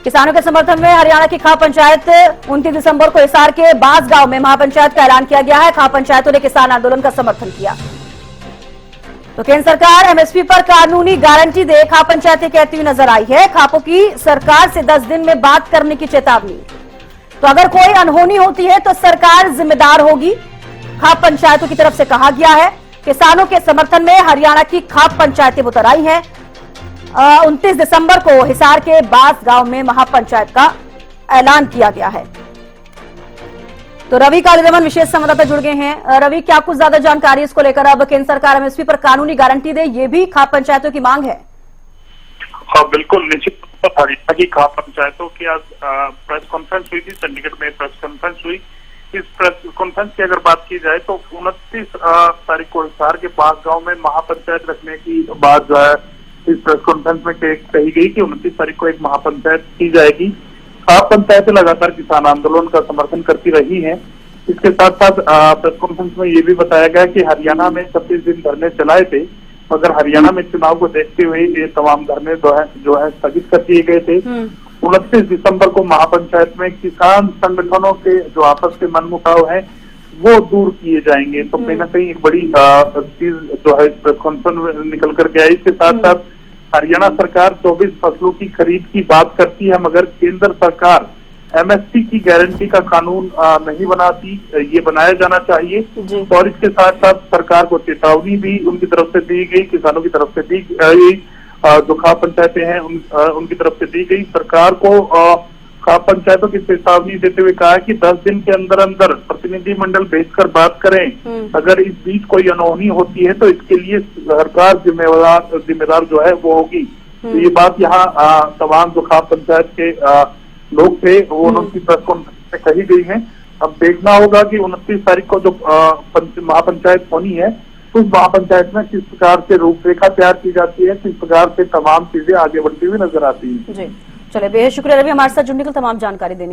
किसानों के समर्थन में हरियाणा की खाप पंचायत 29 दिसंबर को हिसार के बास गांव में महापंचायत का ऐलान किया गया है। खाप पंचायतों ने किसान आंदोलन का समर्थन किया। तो केंद्र सरकार एमएसपी पर कानूनी गारंटी दे, खाप पंचायतें कहती हुई नजर आई है। खापों की सरकार से 10 दिन में बात करने की चेतावनी। तो अगर कोई अनहोनी होती है तो सरकार जिम्मेदार होगी, खाप पंचायतों की तरफ से कहा गया है। किसानों के समर्थन में हरियाणा की खाप पंचायतें उतर आई हैं। 29 दिसंबर को हिसार के बास गांव में महापंचायत का ऐलान किया गया है। तो रवि कालीरमन विशेष संवाददाता जुड़ गए हैं। रवि, क्या कुछ ज्यादा जानकारी इसको लेकर? अब केंद्र सरकार एमएसपी पर कानूनी गारंटी दे, ये भी खाप पंचायतों की मांग है। हाँ बिल्कुल, निश्चित तौर पर हरियाणा की खाप पंचायतों की आज प्रेस कॉन्फ्रेंस हुई थी, चंडीगढ़ में प्रेस कॉन्फ्रेंस हुई। इस प्रेस कॉन्फ्रेंस की अगर बात की जाए तो 29 तारीख को हिसार के बास गांव में महापंचायत रखने की बात जो है इस प्रेस कॉन्फ्रेंस में कही गई कि 29 तारीख को एक महापंचायत की जाएगी। खाप पंचायतें लगातार किसान आंदोलन का समर्थन करती रही हैं। इसके साथ साथ प्रेस कॉन्फ्रेंस में ये भी बताया गया कि हरियाणा में 26 दिन धरने चलाए थे, मगर हरियाणा में चुनाव को देखते हुए ये तमाम धरने जो है स्थगित कर दिए गए थे। 29 दिसंबर को महापंचायत में किसान संगठनों के जो आपस के मनमुटाव है वो दूर किए जाएंगे। तो कहीं ना कहीं एक बड़ी चीज जो है प्रेस कॉन्फ्रेंस में निकल करके आई। इसके साथ साथ हरियाणा सरकार 24 फसलों की खरीद की बात करती है, मगर केंद्र सरकार एमएसपी की गारंटी का कानून नहीं बनाती, ये बनाया जाना चाहिए। और इसके साथ साथ सरकार को चेतावनी भी उनकी तरफ से दी गई, किसानों की तरफ से दी गई, जो खाप पंचायतें हैं उनकी तरफ से दी गई। सरकार को खाप पंचायतों की चेतावनी देते हुए कहा कि 10 दिन के अंदर अंदर प्रतिनिधिमंडल भेजकर बात करें। अगर इस बीच कोई अनहोनी होती है तो इसके लिए सरकार जिम्मेदार जो है वो होगी। तो ये बात यहाँ तमाम जो खाप पंचायत के लोग थे वो उनकी प्रेस कॉन्फ्रेंस में कही गई है। अब देखना होगा कि 29 तारीख को जो महापंचायत होनी है उस महापंचायत में किस प्रकार से रूपरेखा तैयार की जाती है, किस प्रकार से तमाम चीजें आगे बढ़ती हुई नजर आती है। जी चले, बेहद शुक्रिया रवि हमारे साथ जुड़ने के लिए, तमाम जानकारी देने